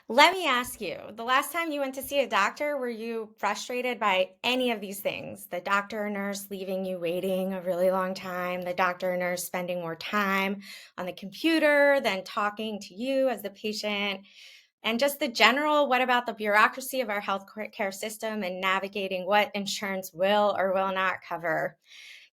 Let me ask you, the last time you went to see a doctor, were you frustrated by any of these things? The doctor or nurse leaving you waiting a really long time, the doctor or nurse spending more time on the computer than talking to you as the patient, and just the general, what about the bureaucracy of our healthcare system and navigating what insurance will or will not cover?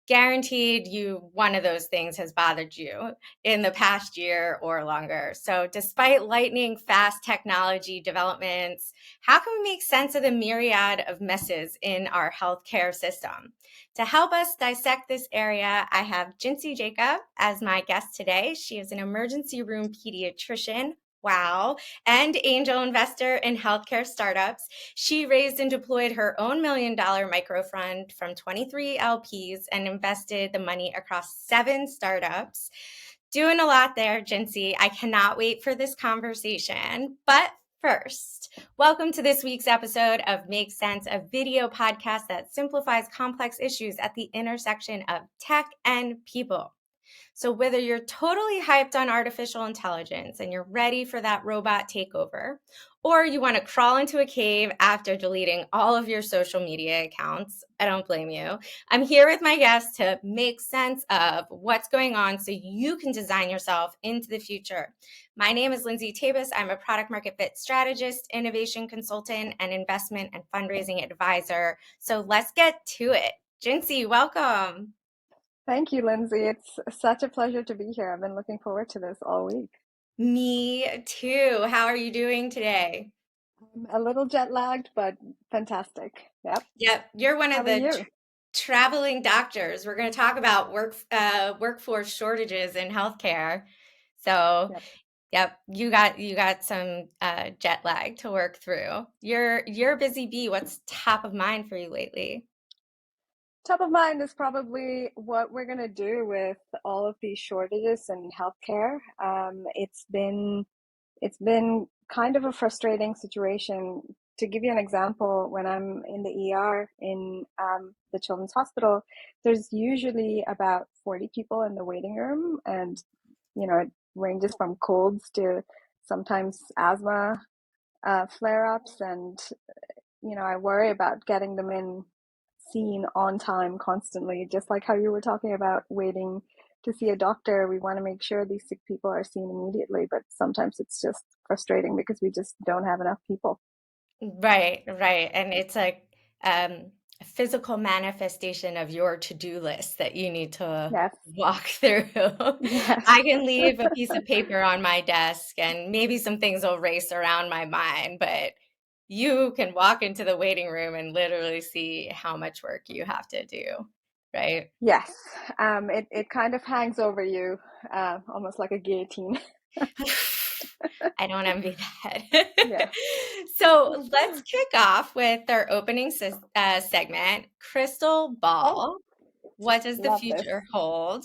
Guaranteed you one of those things has bothered you in the past year or longer. So despite lightning fast technology developments, how can we make sense of the myriad of messes in our healthcare system? To help us dissect this area, I have Jinsy Jacob as my guest today. She is an emergency room pediatrician. Wow. And angel investor in healthcare startups. She raised and deployed her own $1 million micro fund from 23 LPs and invested the money across 7 startups. Doing a lot there, Jinsy. I cannot wait for this conversation. But first, welcome to this week's episode of Make Sense, a video podcast that simplifies complex issues at the intersection of tech and people. So whether you're totally hyped on artificial intelligence and you're ready for that robot takeover, or you want to crawl into a cave after deleting all of your social media accounts, I don't blame you. I'm here with my guests to make sense of what's going on so you can design yourself into the future. My name is Lindsay Jacob. I'm a product market fit strategist, innovation consultant, and investment and fundraising advisor. So let's get to it. Jinsy, welcome. Thank you, Lindsay. It's such a pleasure to be here. I've been looking forward to this all week. Me too. How are you doing today? I'm a little jet lagged, but fantastic. Yep. Yep, you're one How of are the you? traveling doctors. We're going to talk about workforce shortages in healthcare. So, Yep. yep, you got some jet lag to work through. You're a busy bee. What's top of mind for you lately? Top of mind is probably what we're going to do with all of these shortages in healthcare. It's been kind of a frustrating situation. To give you an example, when I'm in the ER in the Children's Hospital, there's usually about 40 people in the waiting room, and it ranges from colds to sometimes asthma flare-ups, and I worry about getting them in seen on time constantly, just like how you were talking about waiting to see a doctor. We want to make sure these sick people are seen immediately, but sometimes it's just frustrating because we just don't have enough people. Right, right. And it's a physical manifestation of your to-do list that you need to Yes. walk through. Yes. I can leave a piece of paper on my desk and maybe some things will race around my mind, but you can walk into the waiting room and literally see how much work you have to do, right? Yes. It kind of hangs over you, almost like a guillotine. I don't envy that. Yes. So let's kick off with our opening segment, Crystal Oh, Ball. What does the love this. future hold?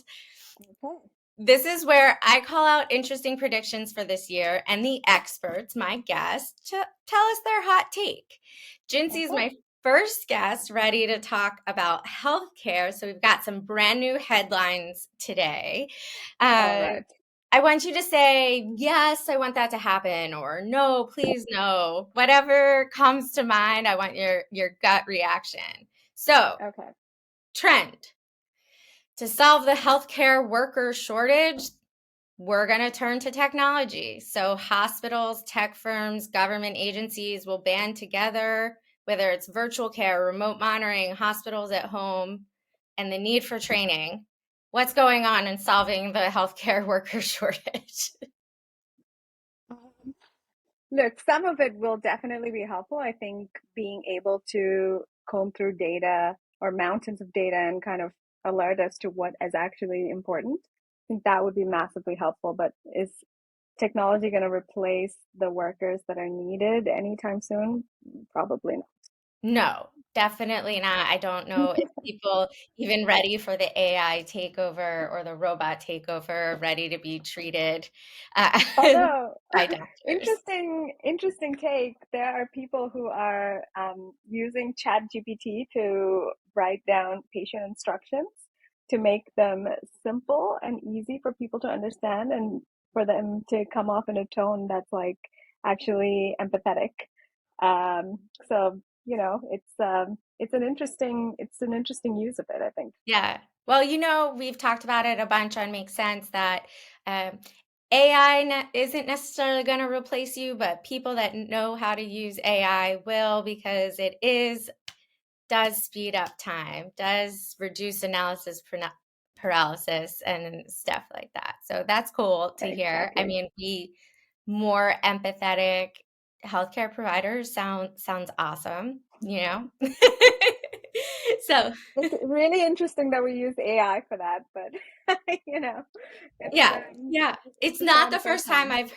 Okay. This is where I call out interesting predictions for this year, and the experts, my guests, to tell us their hot take. Jinsey is Okay. my first guest ready to talk about healthcare. So we've got some brand new headlines today. All Uh, right. I want you to say, yes, I want that to happen, or no, please no. Whatever comes to mind, I want your gut reaction. So, Okay. trend. To solve the healthcare worker shortage, we're going to turn to technology. So hospitals, tech firms, government agencies will band together, whether it's virtual care, remote monitoring, hospitals at home, and the need for training. What's going on in solving the healthcare worker shortage? Um, Look, some of it will definitely be helpful. I think being able to comb through data or mountains of data and kind of alert us to what is actually important, I think that would be massively helpful. But is technology going to replace the workers that are needed anytime soon? Probably not. No, definitely not. I don't know if people even ready for the AI takeover or the robot takeover, ready to be treated uh, Although, by doctors. interesting take. There are people who are using ChatGPT to write down patient instructions to make them simple and easy for people to understand, and for them to come off in a tone that's like actually empathetic. So it's an interesting use of it, I think. Yeah. Well, we've talked about it a bunch on Makes Sense that um, AI isn't necessarily going to replace you, but people that know how to use AI will because does speed up time, does reduce analysis paralysis and stuff like that. So that's cool to hear. I Exactly. mean, we more empathetic healthcare providers sounds awesome. So It's really interesting that we use AI for that, but it's yeah, yeah. It's a not sign the of our first time time. I've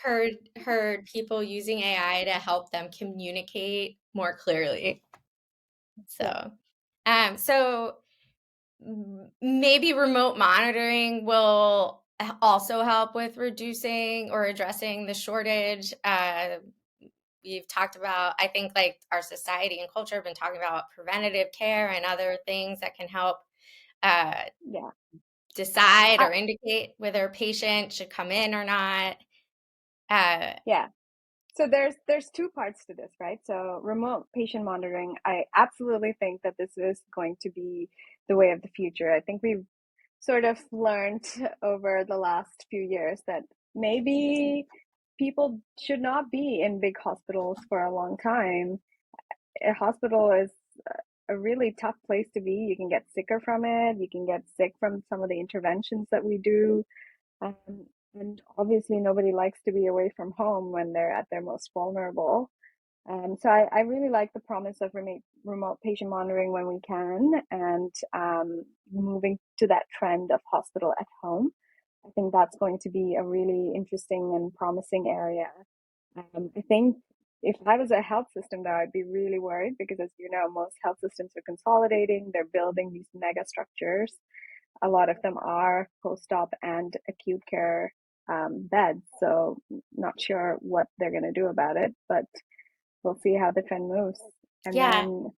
heard people using AI to help them communicate more clearly. Yeah. So maybe remote monitoring will also help with reducing or addressing the shortage. We've talked about, I think, like our society and culture have been talking about preventative care and other things that can help uh, Yeah. decide I, or indicate whether a patient should come in or not. Uh, yeah. So there's two parts to this, right? So remote patient monitoring, I absolutely think that this is going to be the way of the future. I think we've sort of learned over the last few years that maybe people should not be in big hospitals for a long time. A hospital is a really tough place to be. You can get sicker from it. You can get sick from some of the interventions that we do. Um, and obviously, nobody likes to be away from home when they're at their most vulnerable. So I really like the promise of remote patient monitoring when we can, and moving to that trend of hospital at home. I think that's going to be a really interesting and promising area. I think if I was a health system, though, I'd be really worried because, as you know, most health systems are consolidating. They're building these mega structures. A lot of them are post-op and acute care beds. So, not sure what they're going to do about it, but we'll see how the trend moves. And yeah, then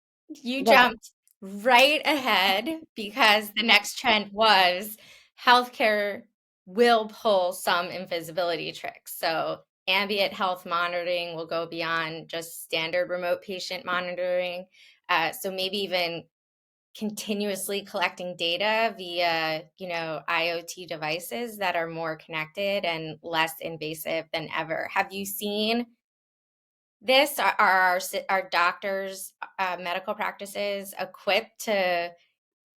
you go ahead. jumped right ahead because the next trend was healthcare will pull some invisibility tricks. So ambient health monitoring will go beyond just standard remote patient monitoring. So maybe even continuously collecting data via, IoT devices that are more connected and less invasive than ever. Have you seen this? Are doctors, medical practices equipped to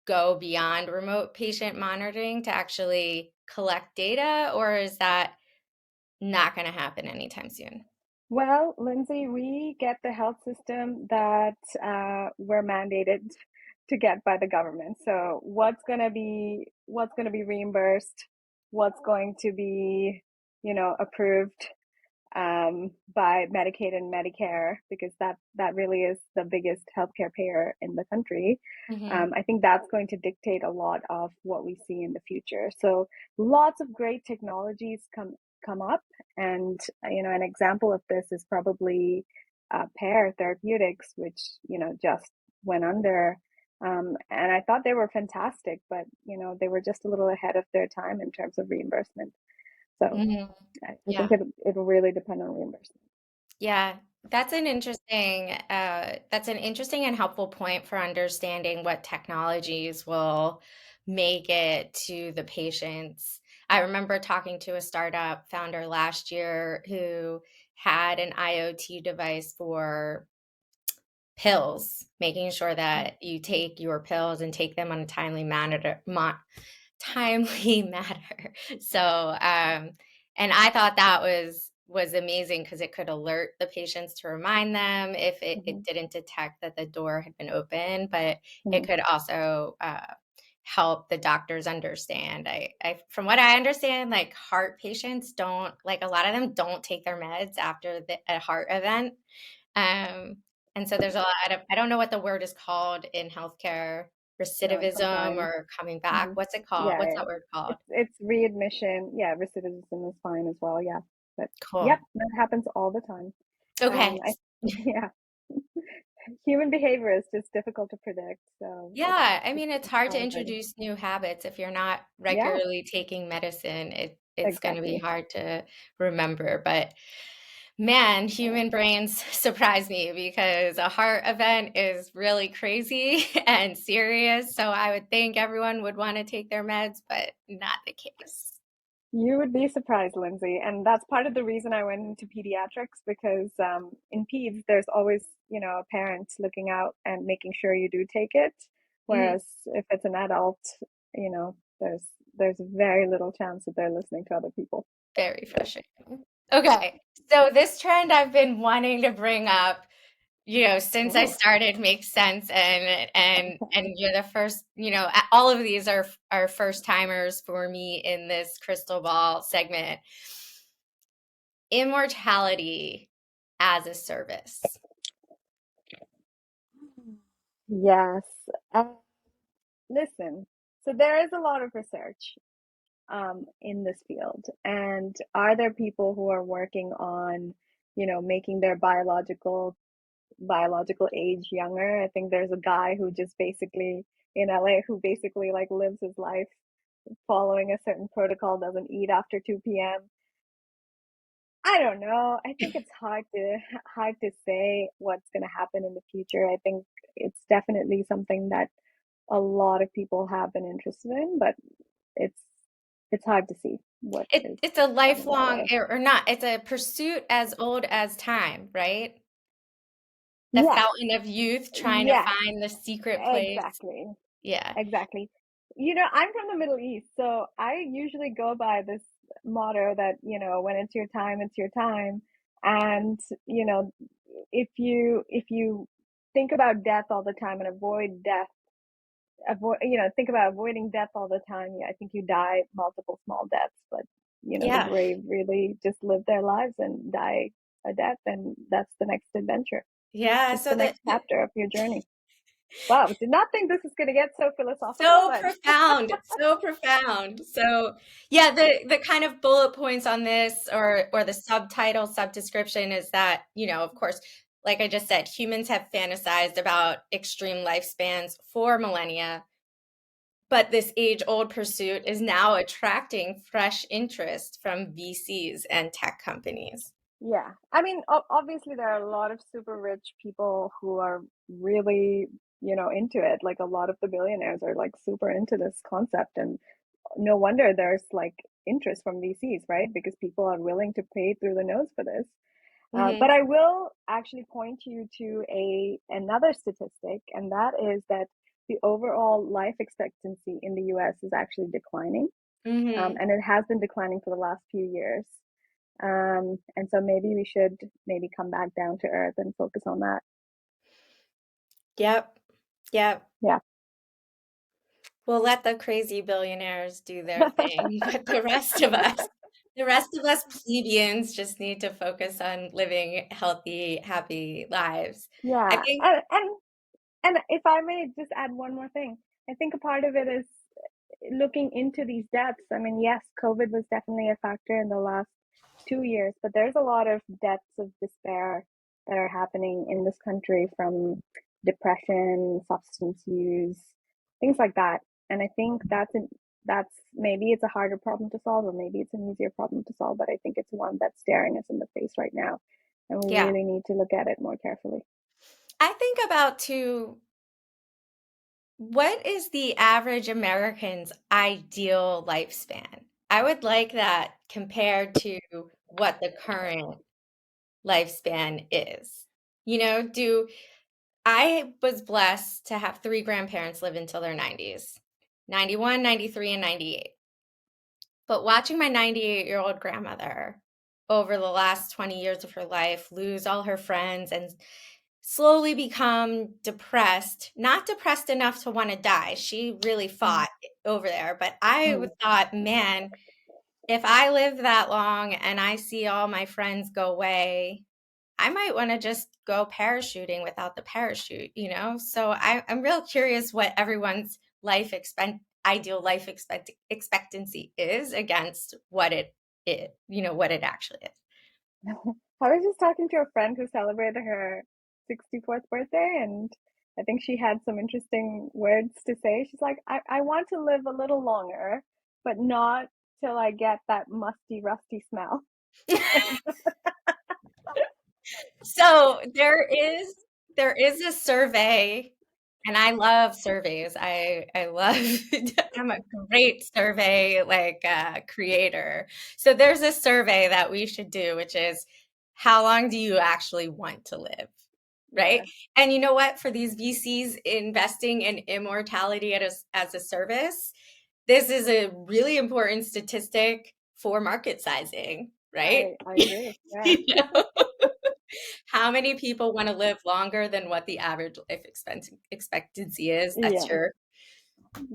go beyond remote patient monitoring to actually collect data, or is that not going to happen anytime soon? Well, Lindsay, we get the health system that we're mandated to get by the government. So what's going to be reimbursed, what's going to be, approved by Medicaid and Medicare, because that really is the biggest healthcare payer in the country. Hmm. I think that's going to dictate a lot of what we see in the future. So lots of great technologies come up, and an example of this is probably Pear Therapeutics, which just went under. And I thought they were fantastic, but they were just a little ahead of their time in terms of reimbursement. So Hmm. I think Yeah. it'll really depend on reimbursement. Yeah, that's an interesting and helpful point for understanding what technologies will make it to the patients. I remember talking to a startup founder last year who had an IoT device for pills, making sure Mm. that you take your pills and take them on a timely matter. So, and I thought that was amazing because it could alert the patients to remind them if it Mhm. didn't detect that the door had been open, but it Mhm. could also help the doctors understand. From what I understand, like heart patients don't like a lot of them don't take their meds after a heart event. Um, and so there's a lot of, I don't know what the word is called in healthcare, No, it's recidivism fine. or coming back. Mhm. What's it called? Yeah, What's yeah. that word called? It's readmission. Yeah, recidivism is fine as well. Yeah, but yep, Cool. that happens all the time. Okay. I yeah, human behavior is just difficult to predict. So Yeah, I it's mean, it's it's hard to kind of hard. introduce new habits if you're not Yeah, regularly taking medicine. It's going to be exactly. hard to remember, but Man, human brains surprise me because a heart event is really crazy and serious. So I would think everyone would want to take their meds, but not the case. You would be surprised, Lindsay. And that's part of the reason I went into pediatrics because in peds, there's always, a parent looking out and making sure you do take it. Mhm. Whereas if it's an adult, you know, there's very little chance that they're listening to other people. Very frustrating. Okay, so this trend I've been wanting to bring up, since I Ooh. started makes sense, and you're the first, all of these are first timers for me in this crystal ball segment. Immortality as a service. Yes. Uh, Listen, so there is a lot of research in this field, and are there people who are working on, making their biological age younger? I think there's a guy who just basically in LA who basically like lives his life following a certain protocol, doesn't eat after 2 p.m. I don't know. I think it's hard to say what's going to happen in the future. I think it's definitely something that a lot of people have been interested in, but it's it's hard to see what is It's a coming our lifelong, way. or not, it's a pursuit as old as time, right? The Yes, fountain of youth trying to yes, find the secret place. exactly. Yeah. Exactly. I'm from the Middle East, so I usually go by this motto that, when it's your time, it's your time. And, if you think about death all the time and think about avoiding death all the time, yeah, I think you die multiple small deaths, but the Yeah. brave really just live their lives and die a death, and that's the next adventure. Yeah. It's So the that next chapter of your journey. Wow, did not think this is going to get so philosophical, so but profound, so profound. So yeah, the kind of bullet points on this, or the subtitle, subdescription is that, of course, like I just said, humans have fantasized about extreme lifespans for millennia, but this age-old pursuit is now attracting fresh interest from VCs and tech companies. yeah. I mean, obviously there are a lot of super rich people who are really, into it. Like a lot of the billionaires are like super into this concept, and no wonder there's like interest from VCs, right? Because people are willing to pay through the nose for this. But Mhm. I will actually point you to a another statistic, and that is that the overall life expectancy in the US is actually declining, Mhm. and it has been declining for the last few years. And so maybe we should maybe come back down to earth and focus on that. Yep. Yep. Yeah. We'll let the crazy billionaires do their thing, but the rest of us plebeians just need to focus on living healthy, happy lives. I Yeah. think, And if I may just add one more thing, I think a part of it is looking into these deaths. I mean, yes, COVID was definitely a factor in the last 2 years, but there's a lot of deaths of despair that are happening in this country from depression, substance use, things like that. And I think that's maybe it's a harder problem to solve, or maybe it's an easier problem to solve, but I think it's one that's staring us in the face right now, and we yeah, really need to look at it more carefully. I think about too, what is the average American's ideal lifespan? I would like that compared to what the current lifespan is. Do I was blessed to have three grandparents live until their 90s, 91, 93, and 98. But watching my 98-year-old grandmother over the last 20 years of her life lose all her friends and slowly become depressed, not depressed enough to want to die. She really Mm. fought over there. But I Mm. thought, man, if I live that long and I see all my friends go away, I might want to just go parachuting without the parachute. So I'm real curious what everyone's ideal life expectancy is against what it actually is. I was just talking to a friend who celebrated her 64th birthday, and I think she had some interesting words to say. She's like, I want to live a little longer, but not till I get that musty, rusty smell. So there is a survey, and I love surveys. I love I'm a great survey creator. So there's a survey that we should do, which is how long do you actually want to live? Right? Yeah, And you know what? For these VCs investing in immortality as a service, this is a really important statistic for market sizing, right? I agree. Yeah, You know? How many people want to live longer than what the average life expectancy is? That's yeah, your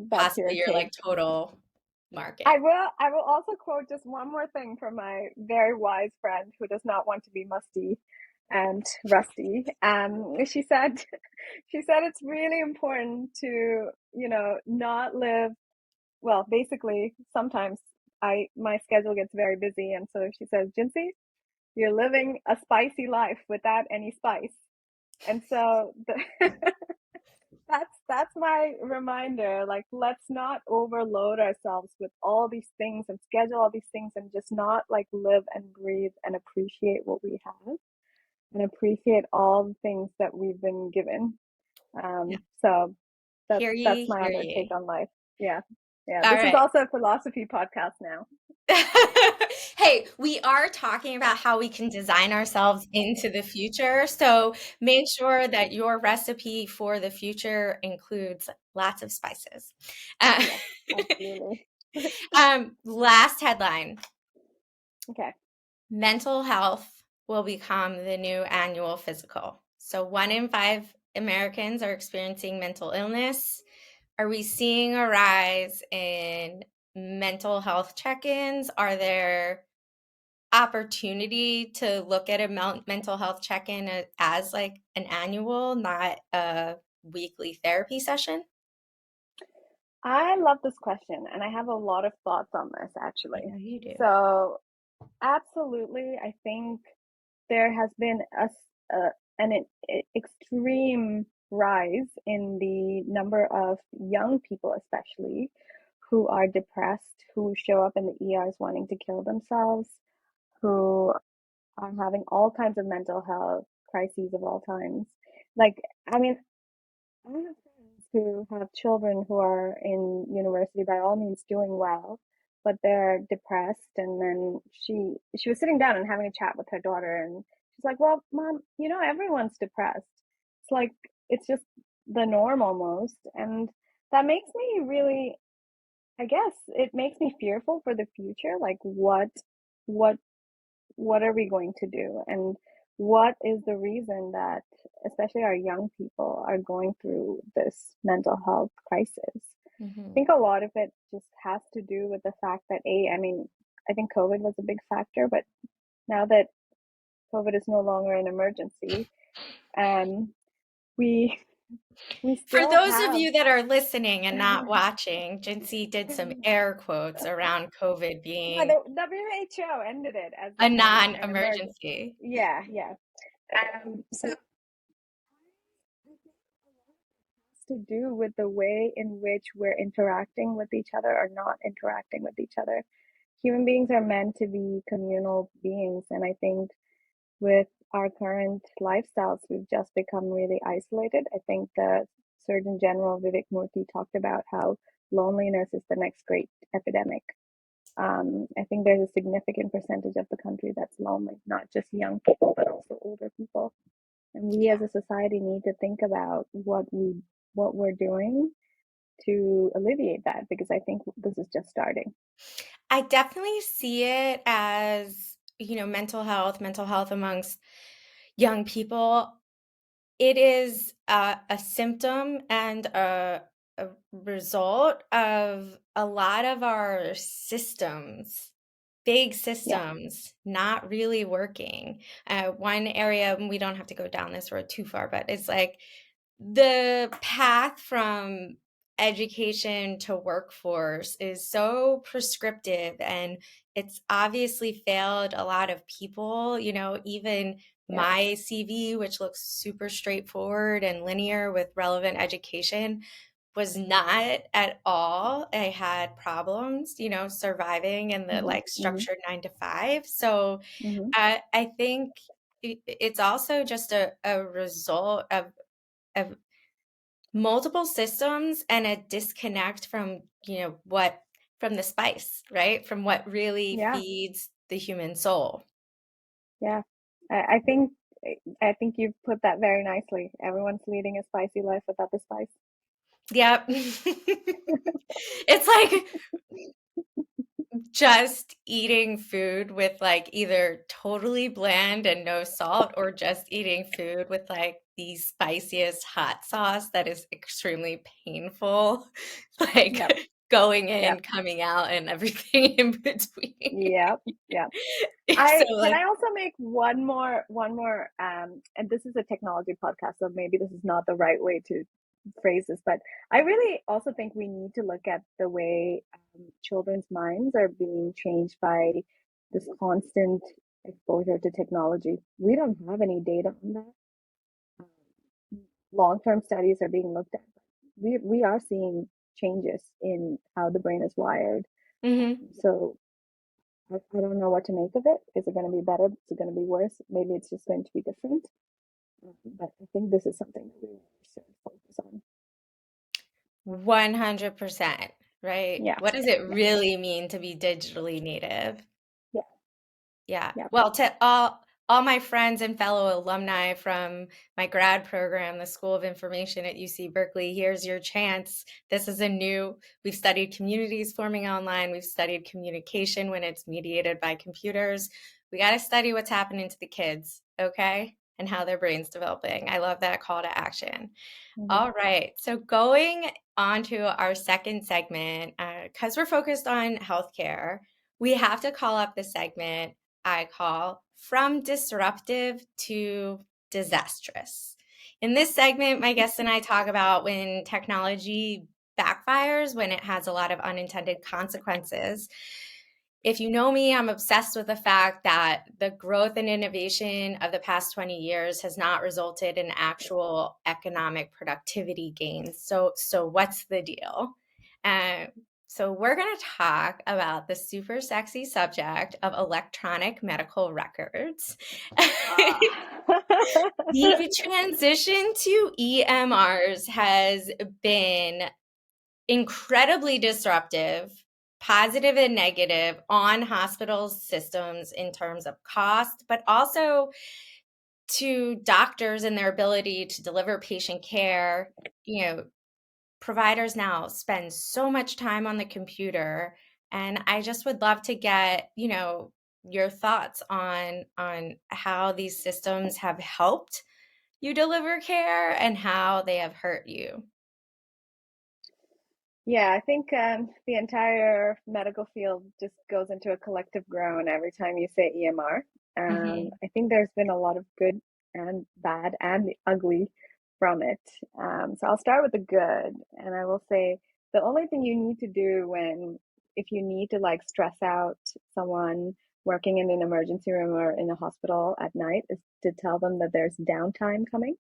that's your possibly your like take. total market. I will also quote just one more thing from my very wise friend who does not want to be musty and rusty. She said she said it's really important to, not live, well, basically sometimes I my schedule gets very busy, and so she says, Jinsy, you're living a spicy life without any spice. And so that's my reminder. Like, let's not overload ourselves with all these things and schedule all these things and just not like live and breathe and appreciate what we have and appreciate all the things that we've been given. Yeah. So that's Hear that's ye, my hear other take ye. on life. Yeah. Yeah. All This is right. also a philosophy podcast now. Hey, we are talking about how we can design ourselves into the future. So make sure that your recipe for the future includes lots of spices. Uh, Yes, absolutely. last headline. Okay. Mental health will become the new annual physical. So, 1 in 5 Americans are experiencing mental illness. Are we seeing a rise in mental health check ins? Are there opportunity to look at a mental health check in as like an annual, not a weekly therapy session? I love this question, and I have a lot of thoughts on this I actually. know you do. So, absolutely, I think there has been an extreme rise in the number of young people, especially, who are depressed, who show up in the ERs wanting to kill themselves, who are having all kinds of mental health crises of all times. Like, I mean, I have friends who have children who are in university, by all means doing well, but they're depressed. And then she was sitting down and having a chat with her daughter, and she's like, "Well, mom, everyone's depressed. It's like it's just the norm almost." And that makes me really, I guess, it makes me fearful for the future. Like, what what are we going to do? And what is the reason that, especially our young people, are going through this mental health crisis? I Hmm. think a lot of it just has to do with the fact that, I mean, I think COVID was a big factor, but now that COVID is no longer an emergency, um, we we For still those of have you that are listening and not watching, Jinsey did some air quotes around COVID yeah, being the WHO ended it as a an emergency. non-emergency. Yeah, yeah. So has to do with the way in which we're interacting with each other or not interacting with each other. Human beings are meant to be communal beings, and I think with our current lifestyles, we've just become really isolated. I think the Surgeon General Vivek Murthy talked about how loneliness is the next great epidemic. I think there's a significant percentage of the country that's lonely, not just young people, but also older people. And we as a society need to think about what we're doing to alleviate that, because I think this is just starting. I definitely see it as, mental health amongst young people. It is a symptom and a result of a lot of our systems, big Yeah. systems, not really working. One area, and we don't have to go down this road too far, but it's like the path from education to workforce is so prescriptive, and it's obviously failed a lot of people, even Yeah. my CV, which looks super straightforward and linear with relevant education, was not at all. I had problems, surviving in the Mm-hmm. like Mm-hmm. structured 9 to 5. So Mm-hmm. I think it's also just a result of multiple systems and a disconnect from, what from the spice, right? From what really Yeah, feeds the human soul. yeah. I think I think you've put that very nicely. Everyone's leading a spicy life without the spice. Yep. It's like just eating food with like either totally bland and no salt or just eating food with like the spiciest hot sauce that is extremely painful, like Yep, going yep, in, coming out, and everything in between. yep, yep. So I can like, I also make one more and this is a technology podcast, so maybe this is not the right way to phrase this, but I really also think we need to look at the way children's minds are being changed by this constant exposure to technology. We don't have any data on that. Long-term studies are being looked at. We are seeing changes in how the brain is wired. mhm. So I don't know what to make of it. Is it going to be better? Is it going to be worse? Maybe it's just going to be different. But I think this is something that we really should focus on. 100%, right? Yeah, What does it yeah, really mean to be digitally native? yeah, Yeah. yeah. Well, to all my friends and fellow alumni from my grad program, the School of Information at UC Berkeley, here's your chance. This is we've studied communities forming online. We've studied communication when it's mediated by computers. We got to study what's happening to the kids, okay? And how their brain's developing. I love that call to action. Hmm. All right. So going on to our second segment, because we're focused on healthcare, we have to call up the segment I call From Disruptive to Disastrous. In this segment, my guests and I talk about when technology backfires, when it has a lot of unintended consequences. If you know me, I'm obsessed with the fact that the growth and innovation of the past 20 years has not resulted in actual economic productivity gains. So what's the deal? Um, so we're going to talk about the super sexy subject of electronic medical records. Ah. The transition to EMRs has been incredibly disruptive, positive and negative on hospital systems in terms of cost, but also to doctors and their ability to deliver patient care. Providers now spend so much time on the computer, and I just would love to get, your thoughts on how these systems have helped you deliver care and how they have hurt you. Yeah, I think the entire medical field just goes into a collective groan every time you say EMR. Mhm. I think there's been a lot of good and bad and the ugly from it. So I'll start with the good, and I will say the only thing you need to do if you need to like stress out someone working in an emergency room or in a hospital at night is to tell them that there's downtime coming.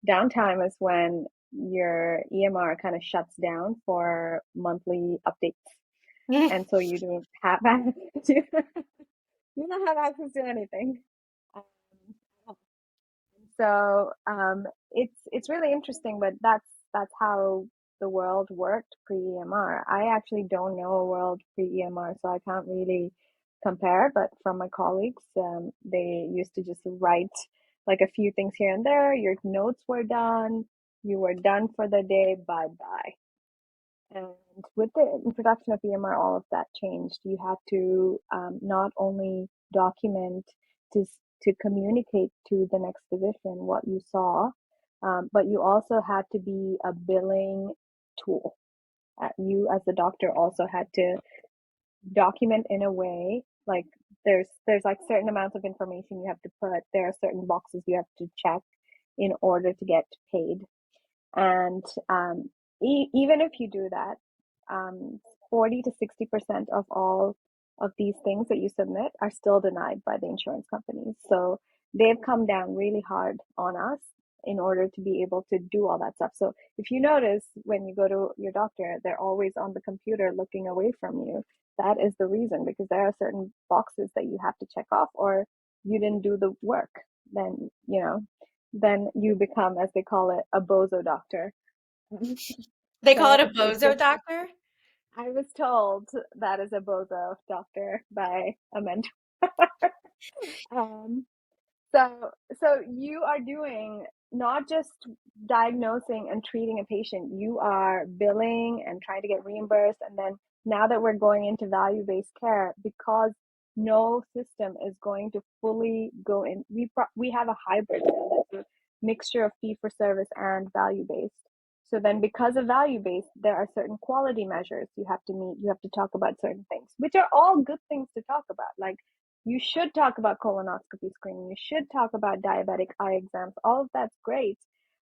Downtime is when your EMR kind of shuts down for monthly updates. And so you don't have you don't have access to anything. Um, so it's really interesting, but that's how the world worked pre-EMR. I actually don't know a world pre-EMR, so I can't really compare. But from my colleagues, they used to just write like a few things here and there. Your notes were done. You were done for the day. Bye bye. And with the introduction of EMR, all of that changed. You had to not only document to to communicate to the next physician what you saw, but you also had to be a billing tool. You, as the doctor, also had to document in a way like there's like certain amounts of information you have to put. There are certain boxes you have to check in order to get paid. And even if you do that, 40 to 60% of all of these things that you submit are still denied by the insurance companies. So they've come down really hard on us in order to be able to do all that stuff. So if you notice when you go to your doctor, they're always on the computer looking away from you. That is the reason, because there are certain boxes that you have to check off or you didn't do the work. then then you become, as they call it, a bozo doctor. They call So it a it's bozo just, doctor? I was told that is a bozo doctor by a mentor. Um, so, so you are doing not just diagnosing and treating a patient, you are billing and trying to get reimbursed. And then now that we're going into value-based care, because no system is going to fully go in, we have a hybrid now that's a mixture of fee for service and value-based. So then because of value-based, there are certain quality measures you have to meet, you have to talk about certain things, which are all good things to talk about. Like you should talk about colonoscopy screening. You should talk about diabetic eye exams. All of that's great.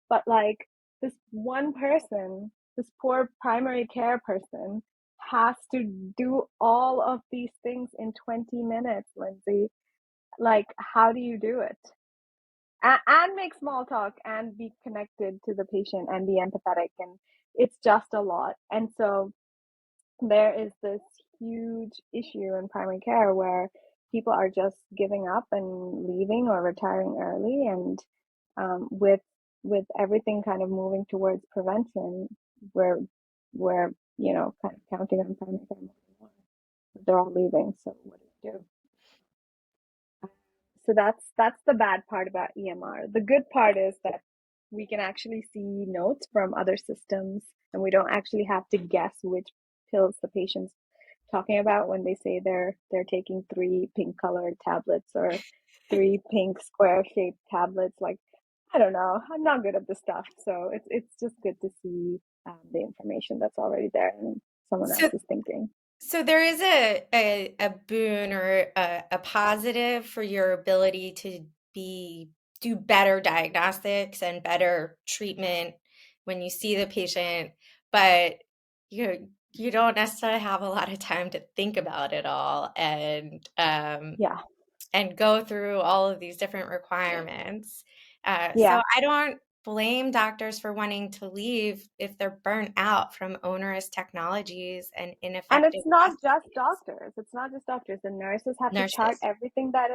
But like this one person, this poor primary care person has to do all of these things in 20 minutes, Lindsay. Like, how do you do it? And make small talk and be connected to the patient and be empathetic. And it's just a lot. And so there is this huge issue in primary care where people are just giving up and leaving or retiring early, and with everything kind of moving towards prevention, we're kind of counting on primary care more and more. They're all leaving, so what do we do? So that's the bad part about EMR. The good part is that we can actually see notes from other systems, and we don't actually have to guess which pills the patient's talking about when they say they're taking three pink colored tablets or three pink square shaped tablets. Like, I don't know. I'm not good at this stuff, so it's just good to see the information that's already there and someone else So is thinking. So there is a boon or a positive for your ability to be do better diagnostics and better treatment when you see the patient, but you don't necessarily have a lot of time to think about it all Yeah, and go through all of these different requirements. So yeah. I don't blame doctors for wanting to leave if they're burnt out from onerous technologies and And ineffective it's not just processes. doctors. It's not just doctors. The nurses have to chart Nurses. everything that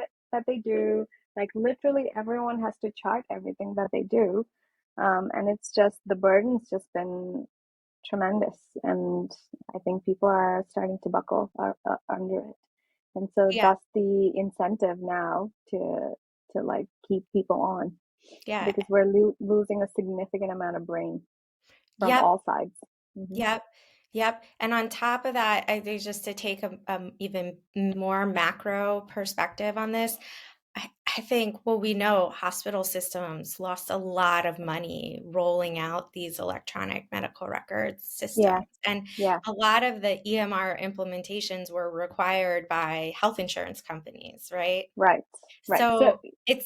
they do. Like literally everyone has to chart everything that they do. And it's just the burden's just been tremendous. And I think people are starting to buckle under it. And so Yeah, that's the incentive now to like keep people on yeah. because we're losing a significant amount of brain from Yep, all sides. Hmm. yep, yep. And on top of that, I think just to take a even more macro perspective on this, I think, well, we know hospital systems lost a lot of money rolling out these electronic medical records Yeah, systems. And yeah, a lot of the EMR implementations were required by health insurance companies, right? right, right. So So it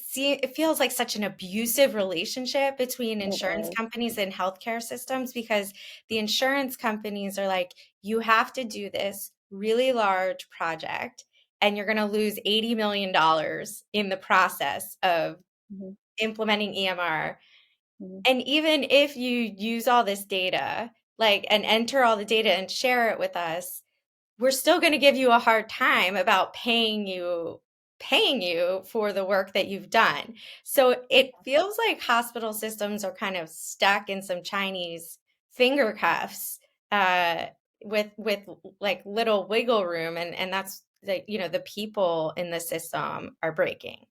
feels like such an abusive relationship between it insurance is. companies and healthcare systems because the insurance companies are like, you have to do this really large project and you're going to lose $80 million in the process of Hmm. implementing EMR. Hmm. And even if you use all this data, like, and enter all the data and share it with us, we're still going to give you a hard time about paying you for the work that you've done. So it feels like hospital systems are kind of stuck in some Chinese finger cuffs uh, with like little wiggle room, and that's like the people in the system are breaking.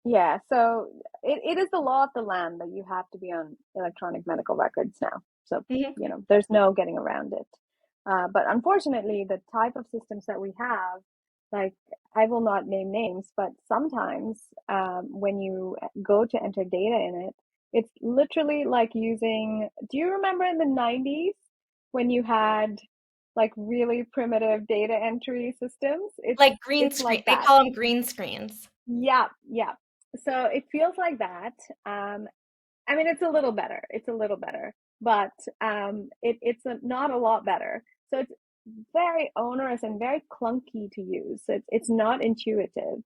Yeah, so it is the law of the land that you have to be on electronic medical records now. So, Mhm. there's no getting around it. But unfortunately, the type of systems that we have, like I will not name names, but sometimes when you go to enter data in it, it's literally like using, do you remember in the 90s when you had like really primitive data entry systems? Like green It's screen, like they that. call them green screens. Yeah, yeah. So it feels like that. I mean, it's a little better. It's a little better, but not a lot better. So it's very onerous and very clunky to use. So it's not intuitive.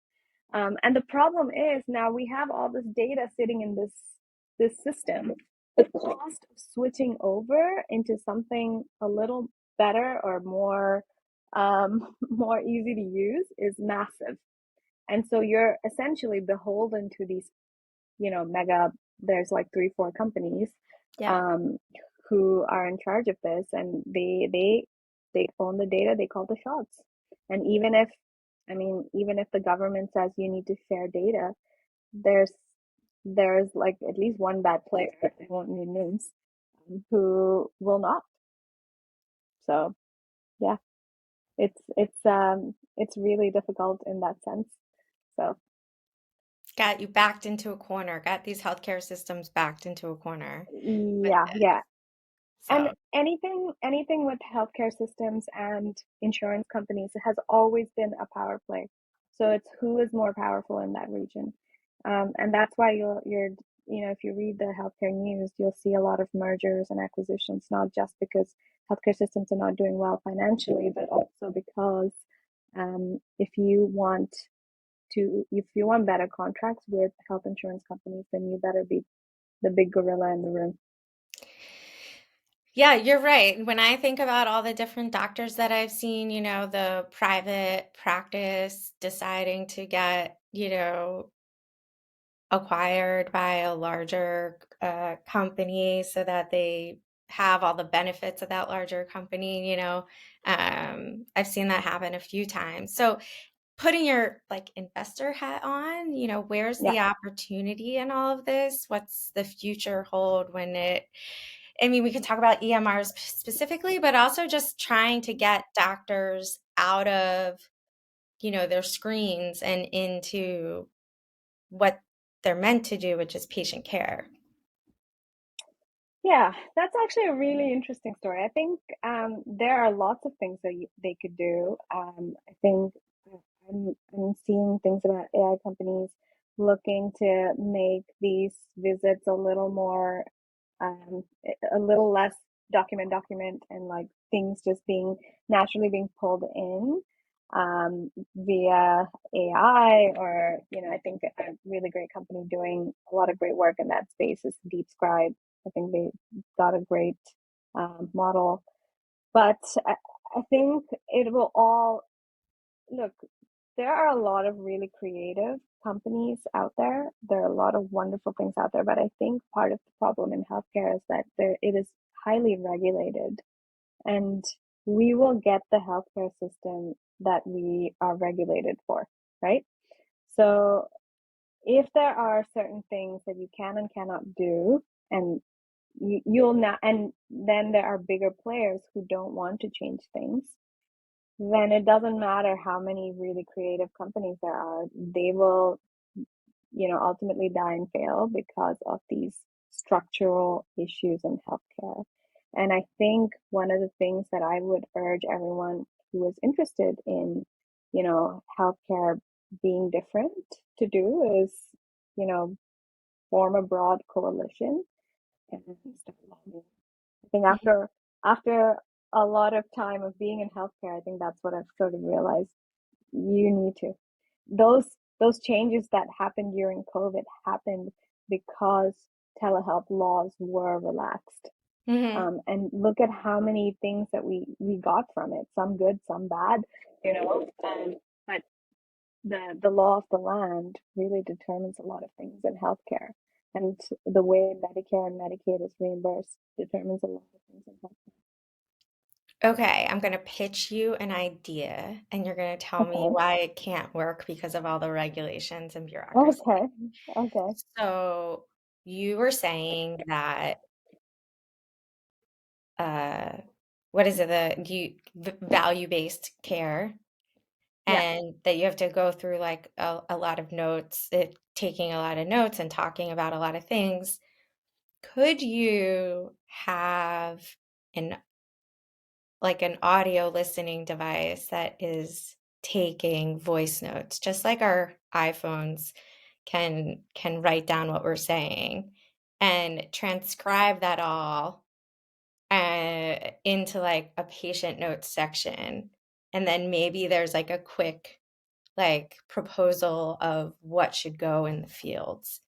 And the problem is now we have all this data sitting in this system. The cost of switching over into something a little better or more more easy to use is massive. And so you're essentially beholden to these mega, there's like 3, 4 companies Yep. um, who are in charge of this, and they own the data, they call the shots. And even if the government says you need to share data, there's there's like at least one bad player, I won't name names, who will not. So yeah, it's really difficult in that sense. So Got you backed into a corner, got these healthcare systems backed into a corner with yeah, this. yeah. And So, anything with healthcare systems and insurance companies has always been a power play. So it's who is more powerful in that region. And that's why if you read the healthcare news, you'll see a lot of mergers and acquisitions, not just because healthcare systems are not doing well financially, but also because if you want better contracts with health insurance companies, then you better be the big gorilla in the room. yeah, you're right. When I think about all the different doctors that I've seen, the private practice deciding to get, acquired by a larger company so that they have all the benefits of that larger company, I've seen that happen a few times. So, putting your like investor hat on, where's Yeah. the opportunity in all of this? What's the future hold I mean, we can talk about EMRs specifically, but also just trying to get doctors out of, their screens and into what they're meant to do, which is patient care. Yeah, that's actually a really interesting story. I think there are lots of things that they could do. I think I'm seeing things about AI companies looking to make these visits a little less document, and like things just being naturally being pulled in via AI, or I think a really great company doing a lot of great work in that space is DeepScribe. I think they got a great model, but I think it will all look. There are a lot of really creative companies out there. There are a lot of wonderful things out there, but I think part of the problem in healthcare is that it is highly regulated, and we will get the healthcare system that we are regulated for, right? So if there are certain things that you can and cannot do, and you'll not, and then there are bigger players who don't want to change things, then it doesn't matter how many really creative companies there are. They will, ultimately die and fail because of these structural issues in healthcare. And I think one of the things that I would urge everyone who is interested in, healthcare being different to do is, you know, form a broad coalition and start lobbying. I think after a lot of time of being in healthcare, I think that's what I've sort of realized. You need to. Those those changes that happened during COVID happened because telehealth laws were relaxed. Hmm. And look at how many things that we got from it. Some good, some bad, but the law of the land really determines a lot of things in healthcare. And the way Medicare and Medicaid is reimbursed determines a lot of things in healthcare. Okay, I'm going to pitch you an idea, and you're going to tell me Okay. why it can't work because of all the regulations and bureaucracy. Okay. Okay. So, you were saying that, uh, what is it, value-based care, Yeah. and that you have to go through like a lot of notes, taking a lot of notes and talking about a lot of things. Could you have an an audio listening device that is taking voice notes, just like our iPhones can write down what we're saying and transcribe that all into like a patient notes section, and then maybe there's like a quick like proposal of what should go in the fields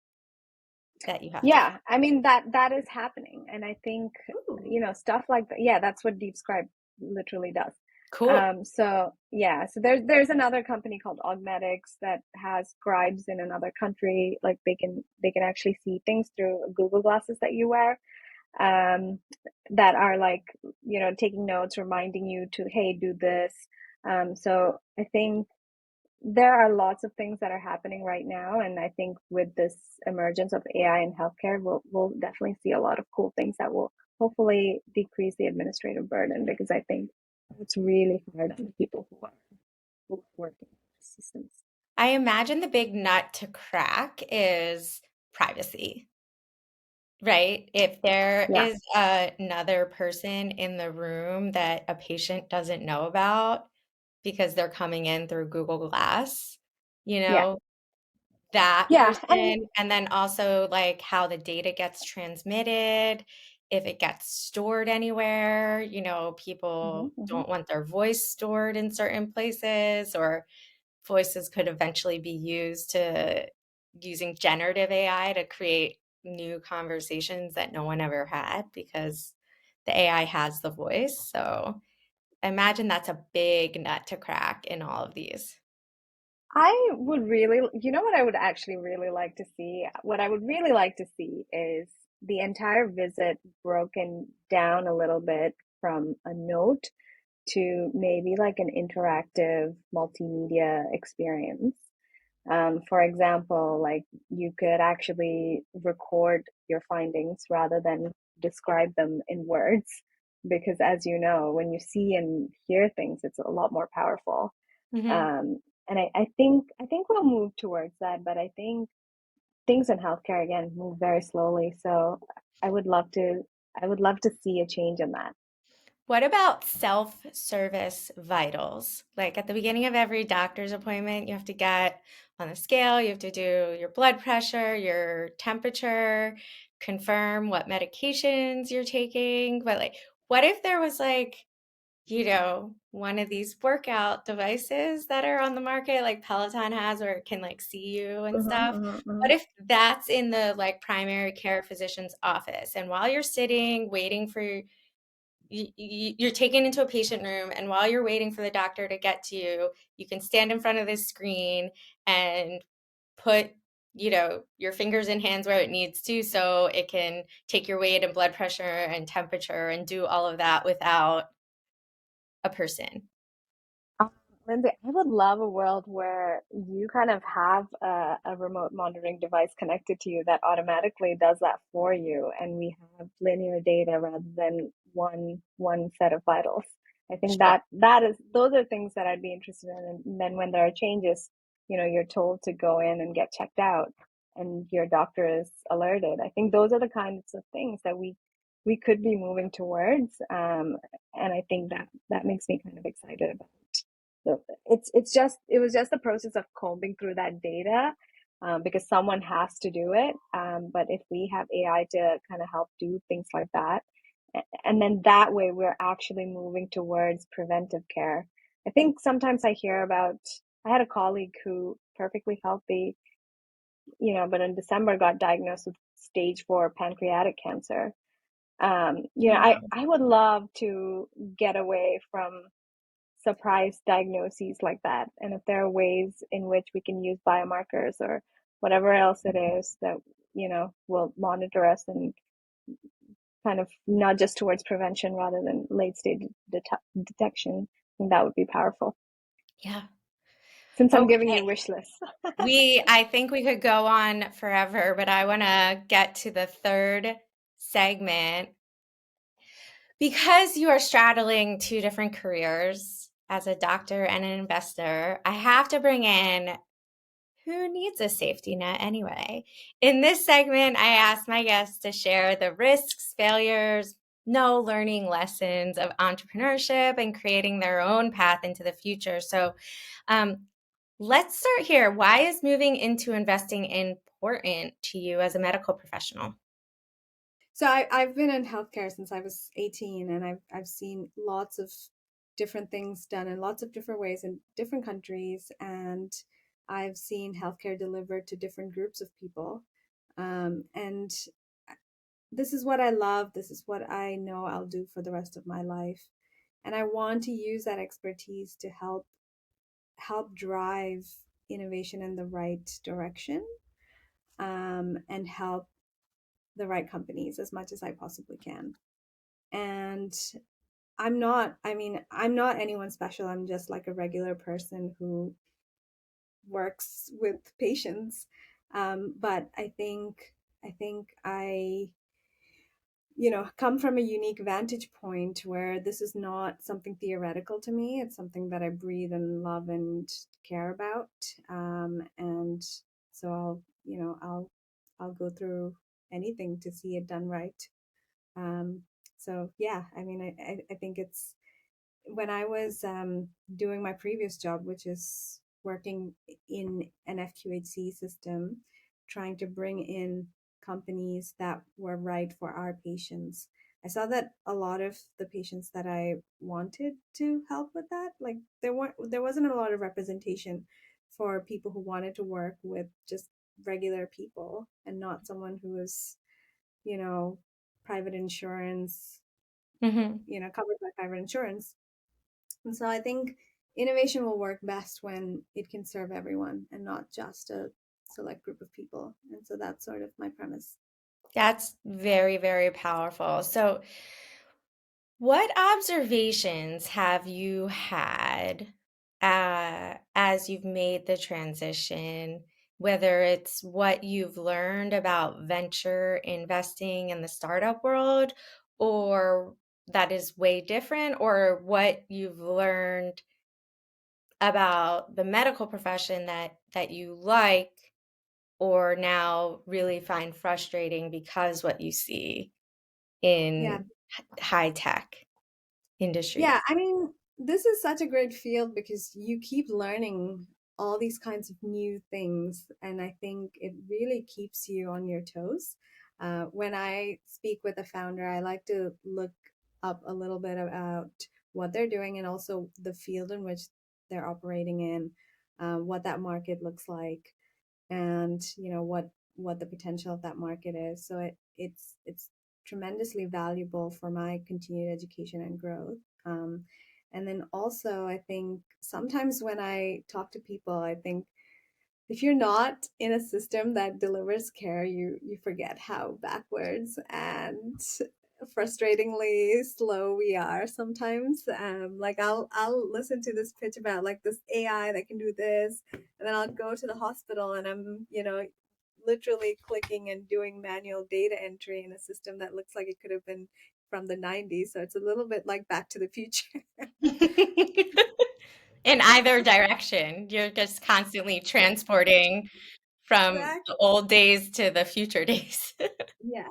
that you have to fill. Yeah, I mean that is happening, and I think Ooh. stuff like that. Yeah, that's what DeepScribe literally does. Cool. So yeah, so there's another company called Augmetics that has scribes in another country. Like they can actually see things through Google glasses that you wear, um, that are like, taking notes, reminding you to, hey, do this. So I think there are lots of things that are happening right now, and I think with this emergence of AI in healthcare, we'll definitely see a lot of cool things that will hopefully decrease the administrative burden, because I think it's really hard on the people who are working in the systems. I imagine the big nut to crack is privacy, right? If there Yeah, is another person in the room that a patient doesn't know about because they're coming in through Google Glass, you yeah, know, that yeah, and person, and then also like how the data gets transmitted, if it gets stored anywhere, mhm, people mhm. don't want their voice stored in certain places, or voices could eventually be used to using generative AI to create new conversations that no one ever had because the AI has the voice. So I imagine that's a big nut to crack in all of these. I would really, what I would actually really like to see? What I would really like to see is the entire visit broken down a little bit from a note to maybe like an interactive multimedia experience. For example, like you could actually record your findings rather than describe them in words, because as you know, when you see and hear things, it's a lot more powerful. Hmm. And I think we'll move towards that, but I think things in healthcare again move very slowly. So I would love to I would love to see a change in that. What about self-service vitals? Like at the beginning of every doctor's appointment, you have to get on the scale, you have to do your blood pressure, your temperature, confirm what medications you're taking. But like, what if there was like, one of these workout devices that are on the market, like Peloton has, where it can like see you and Mhm, stuff? mhm, What mhm. if that's in the like primary care physician's office? And while you're sitting waiting for you're taken into a patient room, and while you're waiting for the doctor to get to you, you can stand in front of this screen and put your fingers and hands where it needs to, so it can take your weight and blood pressure and temperature and do all of that without a person. Um, Lindsay, I would love a world where you kind of have a remote monitoring device connected to you that automatically does that for you, and we have linear data rather than one set of vitals. I think Sure. that is those are things that I'd be interested in. And then when there are changes, you're told to go in and get checked out, and your doctor is alerted. I think those are the kinds of things that we could be moving towards, and I think that makes me kind of excited about. So it was just the process of combing through that data, because someone has to do it. But if we have AI to kind of help do things like that, and then that way we're actually moving towards preventive care. I think sometimes I hear about. I had a colleague who perfectly healthy, but in December got diagnosed with stage 4 pancreatic cancer. I would love to get away from surprise diagnoses like that. And if there are ways in which we can use biomarkers or whatever else it is that, will monitor us and kind of not just towards prevention rather than late stage detection, I think that would be powerful. Yeah. Since I'm giving Okay. you wish lists. I think we could go on forever, but I want to get to the third segment. Because you are straddling two different careers as a doctor and an investor, I have to bring in who needs a safety net anyway. In this segment, I ask my guests to share the risks, failures, no learning lessons of entrepreneurship and creating their own path into the future. So, um, let's start here. Why is moving into investing important to you as a medical professional? So I've been in healthcare since I was 18, and I've seen lots of different things done in lots of different ways in different countries, and I've seen healthcare delivered to different groups of people. And this is what I love. This is what I know I'll do for the rest of my life. And I want to use that expertise to help drive innovation in the right direction, and help the right companies as much as I possibly can. And I'm not anyone special. I'm just like a regular person who works with patients. But I think I come from a unique vantage point where this is not something theoretical to me. It's something that I breathe and love and care about. And so I'll go through anything to see it done right. So yeah, I think it's when I was doing my previous job, which is working in an FQHC system, trying to bring in companies that were right for our patients. I saw that a lot of the patients that I wanted to help with that, like there wasn't a lot of representation for people who wanted to work with just regular people and not someone who was, you know, private insurance, Mm-hmm. covered by private insurance. And so I think innovation will work best when it can serve everyone and not just a select group of people. And so that's sort of my premise. That's very, very powerful. So, what observations have you had as you've made the transition, whether it's what you've learned about venture investing in the startup world, or that is way different, or what you've learned about the medical profession that you like or now really find frustrating because what you see Yeah. in high tech industries? Yeah. This is such a great field because you keep learning all these kinds of new things. And I think it really keeps you on your toes. When I speak with a founder, I like to look up a little bit about what they're doing and also the field in which they're operating in, what that market looks like, and what the potential of that market is. So it's tremendously valuable for my continued education and growth. And then also, I think sometimes when I talk to people, I think if you're not in a system that delivers care, you forget how backwards and frustratingly slow we are sometimes. Like I'll listen to this pitch about like this AI that can do this, and then I'll go to the hospital and I'm literally clicking and doing manual data entry in a system that looks like it could have been from the 90s. So it's a little bit like Back to the Future. In either direction, you're just constantly transporting from Exactly. the old days to the future days. Yes.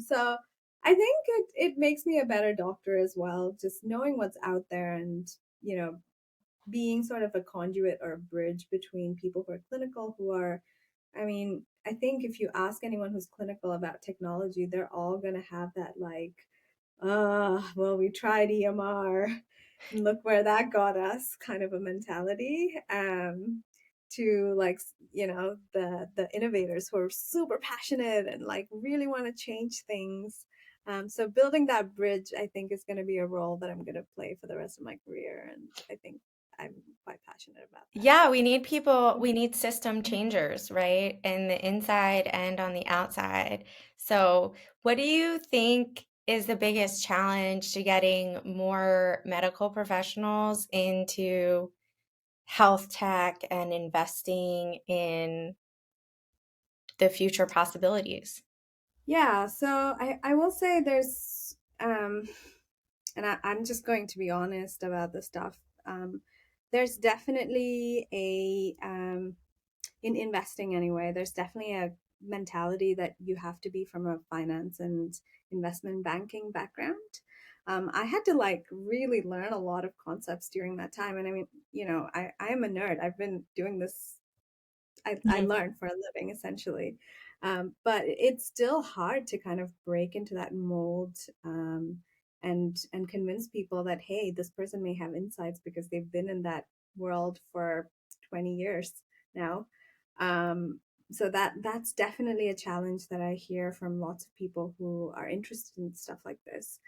So I think it makes me a better doctor as well, just knowing what's out there and, you know, being sort of a conduit or a bridge between people who are clinical, I think if you ask anyone who's clinical about technology, they're all going to have that like, well, we tried EMR and look where that got us kind of a mentality. To like, the innovators who are super passionate and like really want to change things. So building that bridge, I think, is going to be a role that I'm going to play for the rest of my career. And I think I'm quite passionate about that. Yeah, we need system changers, right? In the inside and on the outside. So, what do you think is the biggest challenge to getting more medical professionals into health tech and investing in the future possibilities? Yeah, so I will say there's and I'm just going to be honest about the stuff. There's definitely in investing anyway, there's definitely a mentality that you have to be from a finance and investment banking background. I had to like really learn a lot of concepts during that time. And I am a nerd. I've been doing this, I Mhm. learn for a living essentially. But it's still hard to kind of break into that mold, and convince people that, hey, this person may have insights because they've been in that world for 20 years now. So that's definitely a challenge that I hear from lots of people who are interested in stuff like this.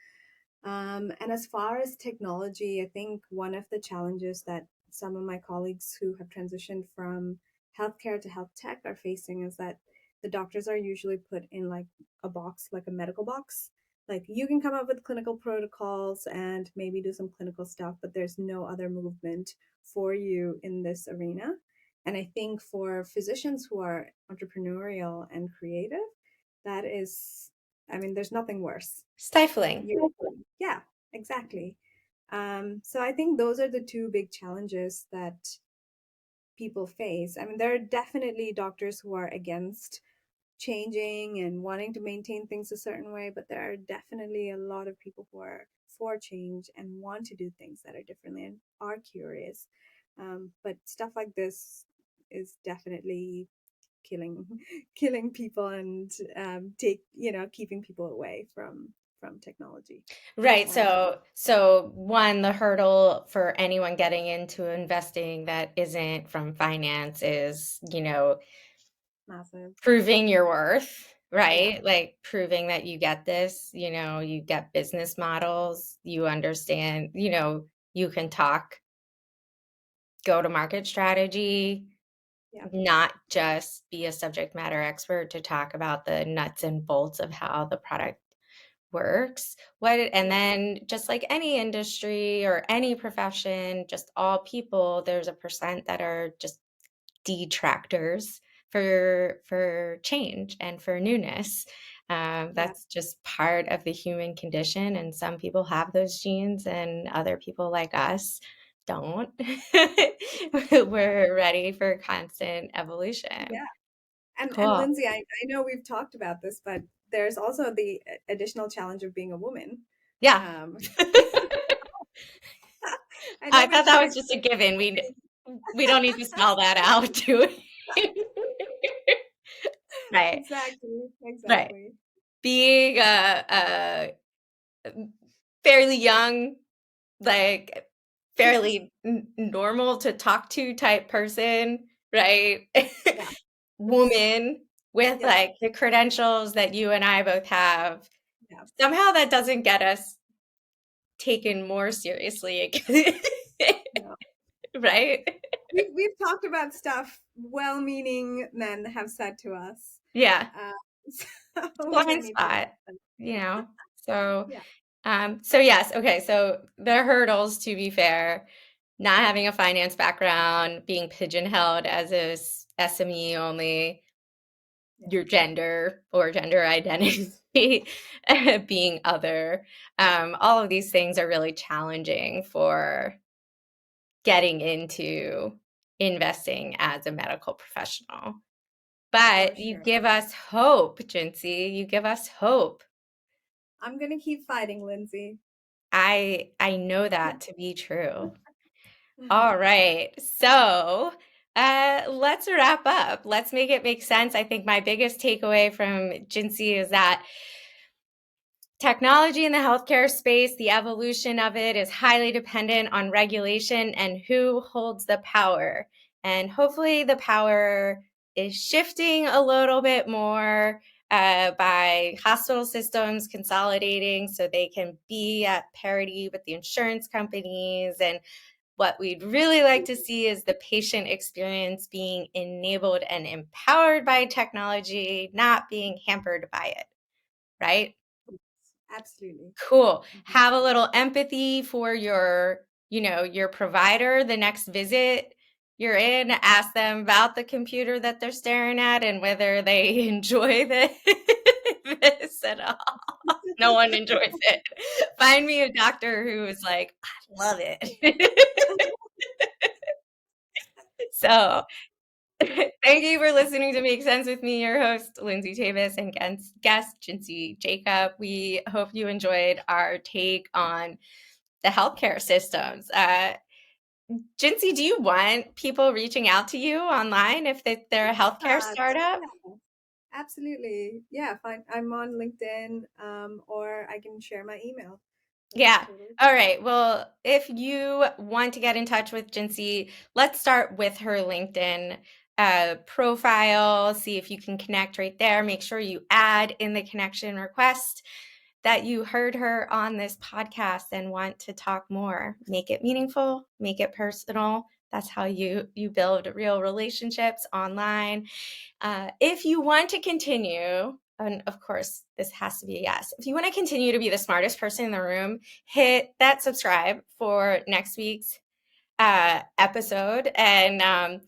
And as far as technology, I think one of the challenges that some of my colleagues who have transitioned from healthcare to health tech are facing is that the doctors are usually put in like a box, like a medical box. Like you can come up with clinical protocols and maybe do some clinical stuff, but there's no other movement for you in this arena. And I think for physicians who are entrepreneurial and creative, that is, I mean, there's nothing worse. Stifling. Yeah, exactly. So I think those are the two big challenges that people face. I mean, there are definitely doctors who are against changing and wanting to maintain things a certain way, but there are definitely a lot of people who are for change and want to do things that are differently and are curious. But stuff like this is definitely killing killing people and keeping people away from technology. Right. Um, So one, the hurdle for anyone getting into investing that isn't from finance is, Massive. proving your worth, Yeah. right? Like proving that you get this, you get business models, you understand, you can talk go to market strategy, Yeah. not just be a subject matter expert to talk about the nuts and bolts of how the product works. And Yeah. then just like any industry or any profession, just all people, there's a percent that are just detractors for change and for newness. Yeah. That's just part of the human condition, and some people have those genes, and other people like us don't. Yeah. We're ready for constant evolution. Yeah. And Cool. Lindsay, I know we've talked about this, but there's also the additional challenge of being a woman. Yeah. Um, I know I we've thought that talked was just a given. We don't need to spell that out, do we? Right. exactly, Right. exactly. Being a fairly young, like fairly normal to talk to type person, right? Yeah. Woman with Yeah. like the credentials that you and I both have. Yeah. Somehow that doesn't get us taken more seriously, No. right? We've talked about stuff well-meaning men have said to us. Yeah. Uh, so we don't Blind need to. spot, you know? So, Yeah. so yes, okay, so the hurdles, to be fair, not having a finance background, being pigeonholed as a SME only, Yeah. your gender or gender identity, being other, all of these things are really challenging for getting into investing as a medical professional. For But you sure. give us hope, Jinsy. You give us hope. I'm gonna keep fighting, Lindsay. I know that to be true. All right. So let's wrap up. Let's make it make sense. I think my biggest takeaway from Jinsy is that technology in the healthcare space, the evolution of it is highly dependent on regulation and who holds the power. And hopefully the power is shifting a little bit more by hospital systems consolidating so they can be at parity with the insurance companies. And what we'd really like to see is the patient experience being enabled and empowered by technology, not being hampered by it, right? Absolutely. Cool. Mhm. Have a little empathy for your provider the next visit you're in. Ask them about the computer that they're staring at and whether they enjoy this at all. No one enjoys it. Find me a doctor who is like, I love it. So thank you for listening to Make Sense with me, your host, Lindsay Tavis, and guest, Jinsy Jacob. We hope you enjoyed our take on the healthcare systems. Jinsy, do you want people reaching out to you online if they're a healthcare startup? Yeah, absolutely. Yeah, fine. I'm on LinkedIn, or I can share my email. That's Yeah. totally All right. Well, if you want to get in touch with Jinsy, let's start with her LinkedIn profile. See if you can connect right there. Make sure you add in the connection request. that you heard her on this podcast and want to talk more. Make it meaningful, make it personal. That's how you build real relationships online. If you want to continue, and of course, this has to be a yes. If you want to continue to be the smartest person in the room, hit that subscribe for next week's episode, and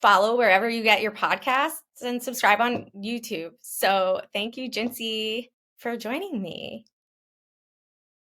follow wherever you get your podcasts and subscribe on YouTube. So thank you, Jinsy, for joining me.